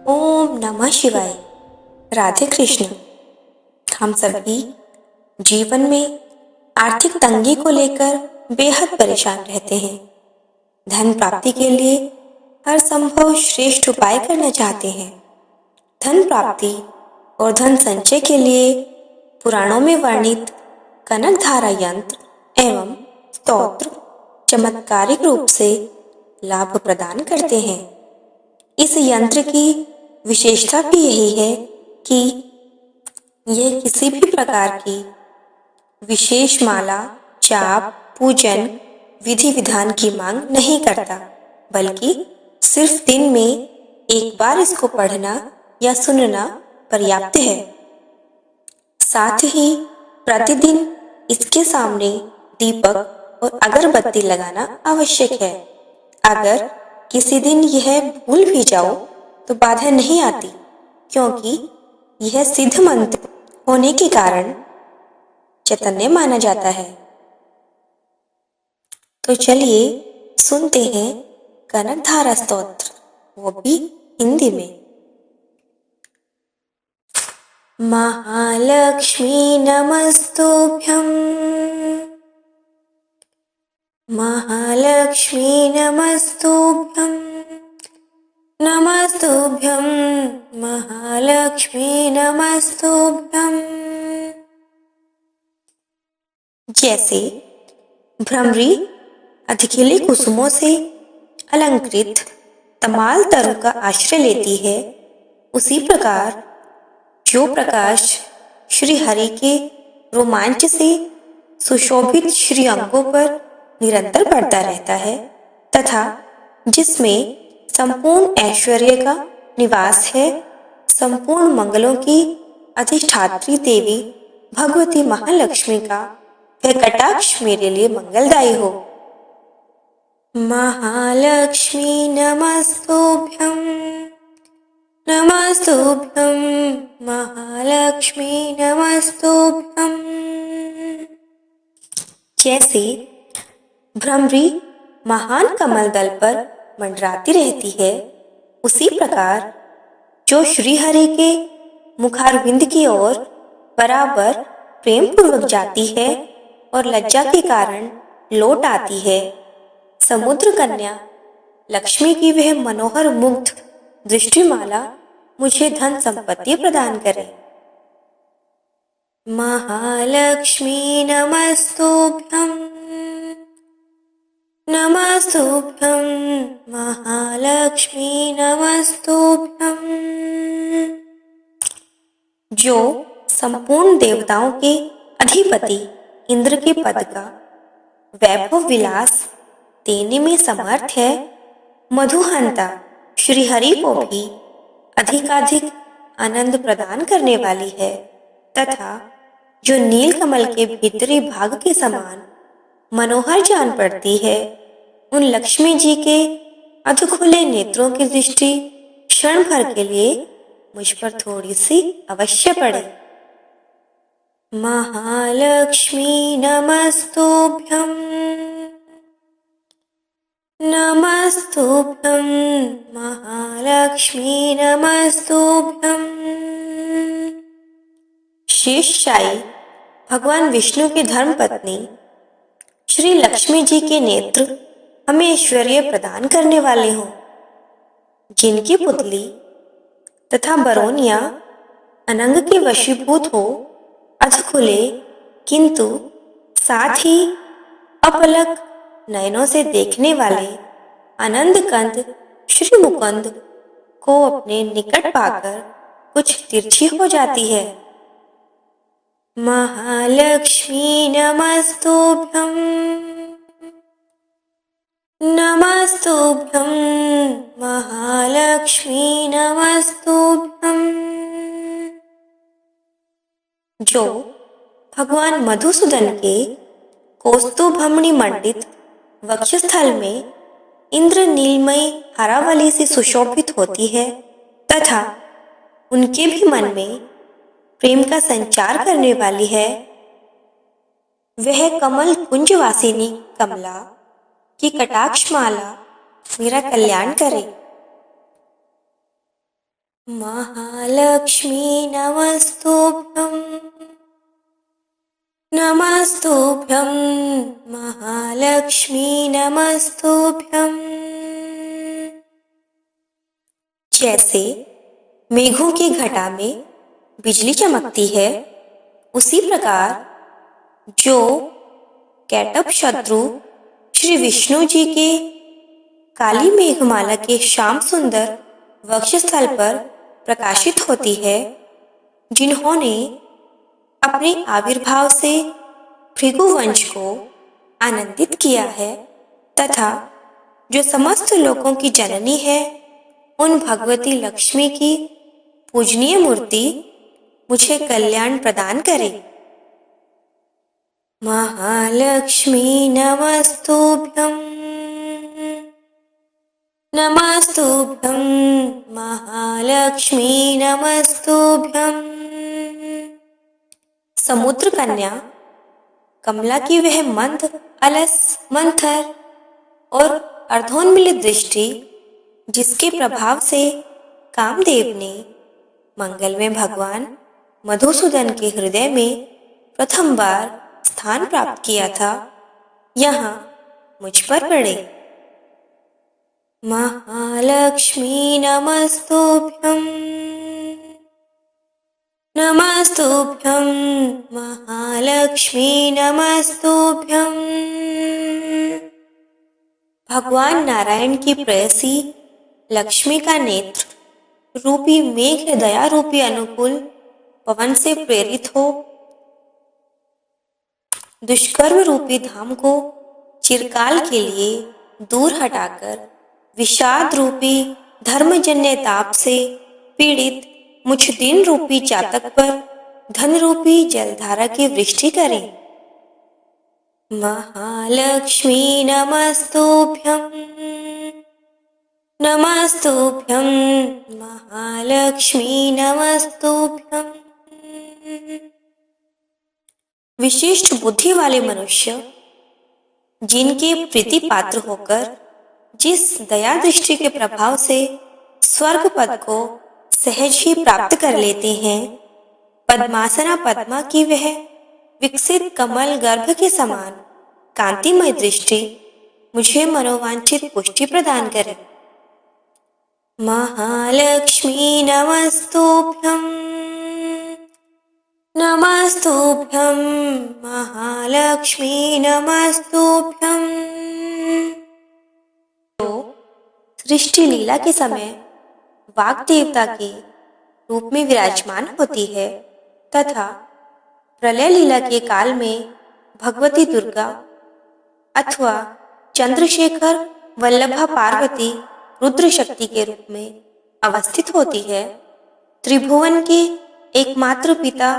ओम नमः शिवाय। राधे कृष्ण। हम सभी जीवन में आर्थिक तंगी को लेकर बेहद परेशान रहते हैं। धन प्राप्ति के लिए हर संभव श्रेष्ठ उपाय करना चाहते हैं। धन प्राप्ति और धन संचय के लिए पुराणों में वर्णित कनक धारा यंत्र एवं स्तोत्र चमत्कारिक रूप से लाभ प्रदान करते हैं। इस यंत्र की विशेषता भी यही है कि यह किसी भी प्रकार की विशेष माला, जाप, पूजन, विधि विधान की मांग नहीं करता, बल्कि सिर्फ दिन में एक बार इसको पढ़ना या सुनना पर्याप्त है। साथ ही प्रतिदिन इसके सामने दीपक और अगरबत्ती लगाना आवश्यक है। अगर किसी दिन यह भूल भी जाओ तो बाधा नहीं आती, क्योंकि यह सिद्ध मंत्र होने के कारण चैतन्य माना जाता है। तो चलिए सुनते हैं कनक धारा स्तोत्र, वो भी हिंदी में। महालक्ष्मी नमस्तुभ्यं, महालक्ष्मी नमस्तुभ्यं, नमस्तुभ्यं महालक्ष्मी नमस्तुभ्यं। जैसे भ्रमरी अधिखिली कुसुमों से अलंकृत तमाल तरु का आश्रय लेती है, उसी प्रकार जो प्रकाश श्री हरि के रोमांच से सुशोभित श्री अंगों पर निरंतर पड़ता रहता है तथा जिसमें संपूर्ण ऐश्वर्य का निवास है, संपूर्ण मंगलों की अधिष्ठात्री देवी भगवती महालक्ष्मी का वह कटाक्ष मेरे लिए मंगलदायी हो। महालक्ष्मी नमस्तुभ्यं, नमस्तुभ्यं महालक्ष्मी नमस्तुभ्यं। जैसे भ्रमरी महान कमल दल पर मंडराती रहती है, उसी प्रकार जो श्री हरि के मुखारविंद की ओर बराबर प्रेम पूर्वक जाती है और लज्जा के कारण लौट आती है, समुद्र कन्या लक्ष्मी की वह मनोहर मुग्ध दृष्टिमाला मुझे धन संपत्ति प्रदान करे। महालक्ष्मी नमस्तुभ्यं, नमस्तुभ्यं महालक्ष्मी नमस्तुभ्यं। जो संपूर्ण देवताओं के अधिपति इंद्र के पद का वैभव विलास देने में समर्थ है, मधुहंता श्री हरि को भी अधिकाधिक आनंद प्रदान करने वाली है तथा जो नील कमल के भीतरी भाग के समान मनोहर जान पड़ती है, उन लक्ष्मी जी के अधखुले नेत्रों की दृष्टि क्षण भर के लिए मुझ पर थोड़ी सी अवश्य पड़े। महालक्ष्मी नमस्तुभ्यं, नमस्तुभ्यं महालक्ष्मी नमस्तुभ्यं। शेषशायी भगवान विष्णु की धर्मपत्नी श्री लक्ष्मी जी के नेत्र हमें ऐश्वर्य प्रदान करने वाले हों, जिनकी पुतली तथा बरौनिया अनंग के वशीभूत हो, अधखुले किंतु साथ ही अपलक नयनों से देखने वाले आनंद कंद श्री मुकुंद को अपने निकट पाकर कुछ तिरछी हो जाती है। महालक्ष्मी नमस्तुभ्यं, नमस्तुभ्यं महालक्ष्मी नमस्तुभ्यं। जो भगवान मधुसूदन के कौस्तुभमणि मंडित वक्षस्थल में इंद्र नीलमयी हरावली से सुशोभित होती है तथा उनके भी मन में प्रेम का संचार करने वाली है, वह कमल कुंजवासिनी कमला की कटाक्ष माला मेरा कल्याण करे। महालक्ष्मी नमस्तुभ्यं, नमस्तुभ्यं महालक्ष्मी नमस्तुभ्यं। जैसे मेघों की घटा में बिजली चमकती है, उसी प्रकार जो कैटभ शत्रु श्री विष्णु जी के काली मेघमाला के श्याम सुंदर वक्षस्थल पर प्रकाशित होती है, जिन्होंने अपने आविर्भाव से भृगुवंश को आनंदित किया है तथा जो समस्त लोकों की जननी है, उन भगवती लक्ष्मी की पूजनीय मूर्ति मुझे कल्याण प्रदान करे। महालक्ष्मी नमस्तुभ्यं, नमस्तुभ्यं महालक्ष्मी नमस्तुभ्यं। समुद्र कन्या कमला की वह मंद, अलस, मंथर और अर्धोन्मिलित दृष्टि, जिसके प्रभाव से कामदेव ने मंगल में भगवान मधुसूदन के हृदय में प्रथम बार स्थान प्राप्त किया था, यहाँ मुझ पर पड़े। महालक्ष्मी नमस्तुभ्यं, नमस्तुभ्यं महालक्ष्मी नमस्तुभ्यं। भगवान नारायण की प्रेयसी लक्ष्मी का नेत्र रूपी मेघ दया रूपी अनुकूल पवन से प्रेरित हो दुष्कर्म रूपी धाम को चिरकाल के लिए दूर हटाकर विषाद रूपी धर्मजन्य ताप से पीड़ित मुझ दिन रूपी चातक पर धन रूपी जलधारा की वृष्टि करें। महालक्ष्मी नमस्तुभ्यं, नमस्तुभ्यं महालक्ष्मी नमस्तुभ्यं। विशिष्ट बुद्धि वाले मनुष्य जिनके प्रीति पात्र होकर जिस दया दृष्टि के प्रभाव से स्वर्ग पद को सहज ही प्राप्त कर लेते हैं, पद्मासना पद्मा की वह विकसित कमल गर्भ के समान कांतिमय दृष्टि मुझे मनोवांछित पुष्टि प्रदान करे। महालक्ष्मी नमस्तुभ्यं, नमस्तुभ्यं महालक्ष्मी नमस्तुभ्यं। सृष्टि लीला के समय वाग देवता के रूप में विराजमान होती है तथा प्रलय लीला के काल में भगवती दुर्गा अथवा चंद्रशेखर वल्लभा पार्वती रुद्र शक्ति के रूप में अवस्थित होती है। त्रिभुवन के एकमात्र पिता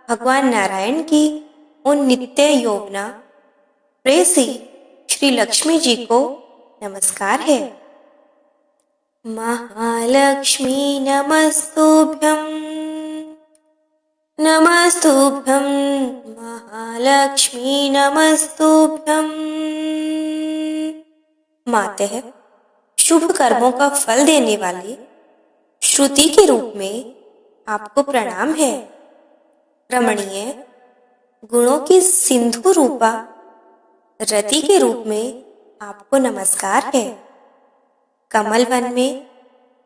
भगवान नारायण की उन नित्य यौवना प्रेयसी श्री लक्ष्मी जी को नमस्कार है। महालक्ष्मी नमस्तुभ्यं, नमस्तुभ्यं महालक्ष्मी नमस्तुभ्यं। मातः शुभ कर्मों का फल देने वाली श्रुति के रूप में आपको प्रणाम है। रमणीय गुणों की सिंधु रूपा रति के रूप में आपको नमस्कार है। कमल वन में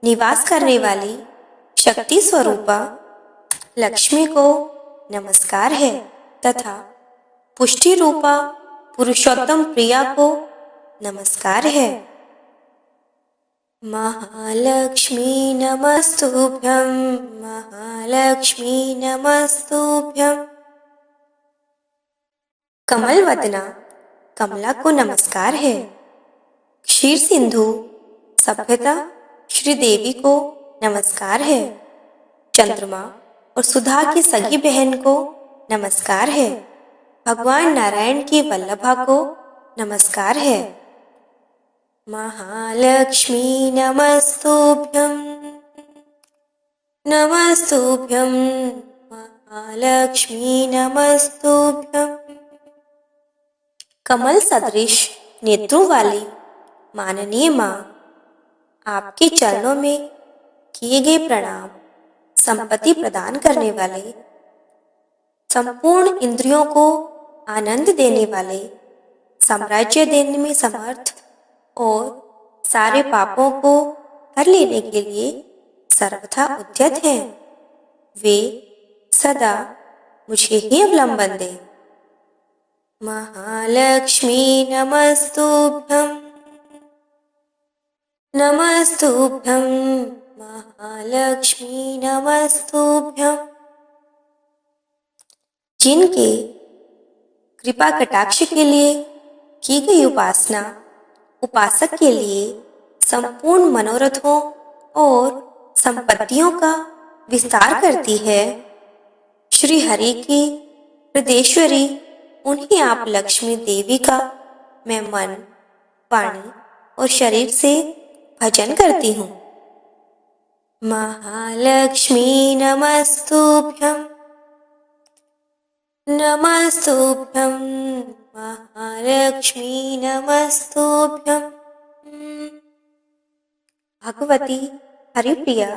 निवास करने वाली शक्ति स्वरूपा लक्ष्मी को नमस्कार है तथा पुष्टि रूपा पुरुषोत्तम प्रिया को नमस्कार है। महालक्ष्मी नमस्तुभ्यं, महालक्ष्मी नमस्तुभ्यं। कमल वदना कमला को नमस्कार है। क्षीर सिंधु सभ्यता श्री देवी को नमस्कार है। चंद्रमा और सुधा की सगी बहन को नमस्कार है। भगवान नारायण की वल्लभा को नमस्कार है। महालक्ष्मी नमस्तुभ्यं, नमस्तुभ्यं महालक्ष्मी नमस्तुभ्यं। कमल सदृश नेत्रों वाली माननीय माँ, आपके चरणों में किए गए प्रणाम संपत्ति प्रदान करने वाले, संपूर्ण इंद्रियों को आनंद देने वाले, साम्राज्य देने में समर्थ और सारे पापों को हर लेने के लिए सर्वथा उद्यत हैं। वे सदा मुझे ही अवलंबन दें। महालक्ष्मी नमस्तुभ्यं, नमस्तुभ्यं महालक्ष्मी नमस्तुभ्यं। जिनके कृपा कटाक्ष के लिए की गई उपासना उपासक के लिए संपूर्ण मनोरथों और संपत्तियों का विस्तार करती है, श्री हरि की हृदयेश्वरी उन्हीं आप लक्ष्मी देवी का मैं मन, वाणी और शरीर से भजन करती हूँ। महालक्ष्मी नमस्तुभ्यं, नमस्तुभ्यं महालक्ष्मी नमस्तुभ्यं। भगवती हरिप्रिया,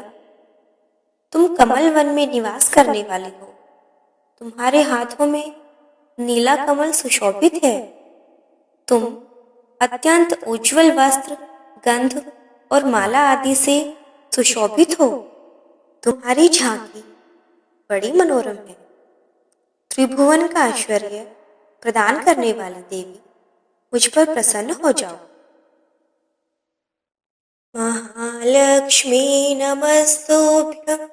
तुम कमल वन में निवास करने वाली हो। तुम्हारे हाथों में नीला कमल सुशोभित है। तुम अत्यंत उज्जवल वस्त्र, गंध और माला आदि से सुशोभित हो। तुम्हारी झांकी बड़ी मनोरम है। त्रिभुवन का ऐश्वर्य प्रदान करने वाली देवी, मुझ पर प्रसन्न हो जाओ। महालक्ष्मी नमस्तुभ्यं,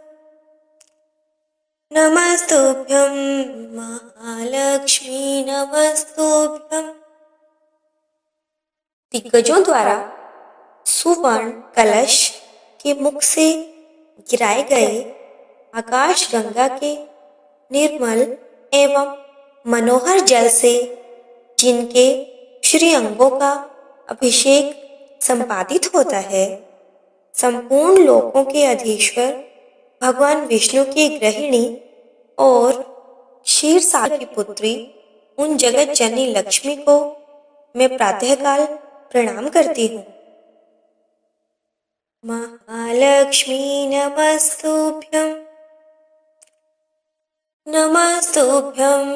नमस्तुभ्यं महालक्ष्मी नमस्तुभ्यं। दिग्गजों द्वारा सुवर्ण कलश के मुख से गिराए गए आकाश गंगा के निर्मल एवं मनोहर जल से जिनके श्री अंगों का अभिषेक संपादित होता है, संपूर्ण लोकों के अधीश्वर भगवान विष्णु की गृहिणी और क्षीरसागर की पुत्री उन जगत जननी लक्ष्मी को मैं प्रातःकाल प्रणाम करती हूँ। महालक्ष्मी नमस्तुभ्यं, नमस्तुभ्यं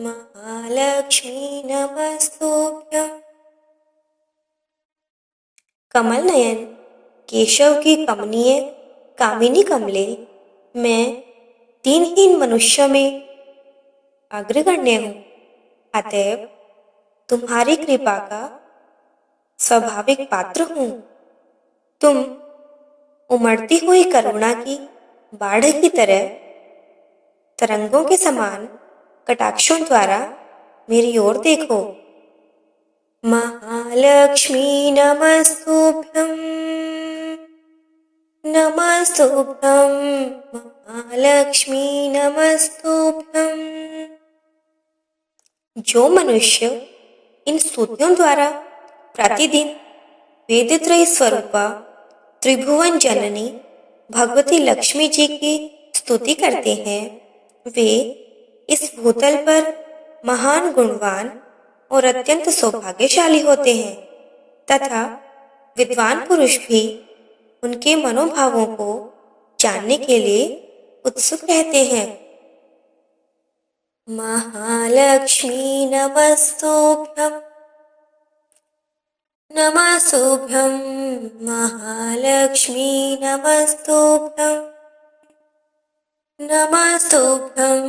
महालक्ष्मी नमस्तुभ्यं। कमल नयन केशव की कमनीय कामिनी कमले, मैं दीनहीन मनुष्य में अग्रगण्य हूँ। अतएव तुम्हारी कृपा का स्वाभाविक पात्र हूँ। तुम उमड़ती हुई करुणा की बाढ़ की तरह तरंगों के समान कटाक्षों द्वारा मेरी ओर देखो। महालक्ष्मी नमस्तुभ्यं, नमस्तुभ्यं महालक्ष्मी नमस्तुभ्यं। जो मनुष्य इन स्तुतियों द्वारा प्रतिदिन वेदत्रयी स्वरूपा त्रिभुवन जननी भगवती लक्ष्मी जी की स्तुति करते हैं, वे इस भूतल पर महान गुणवान और अत्यंत सौभाग्यशाली होते हैं तथा विद्वान पुरुष भी उनके मनोभावों को जानने के लिए उत्सुक रहते हैं। महालक्ष्मी नमस्तुभ्यं, नमस्तुभ्यं महालक्ष्मी नमस्तुभ्यं। नमस्तुभ्यं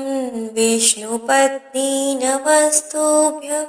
विष्णुपत्नी नमस्तुभ्यं।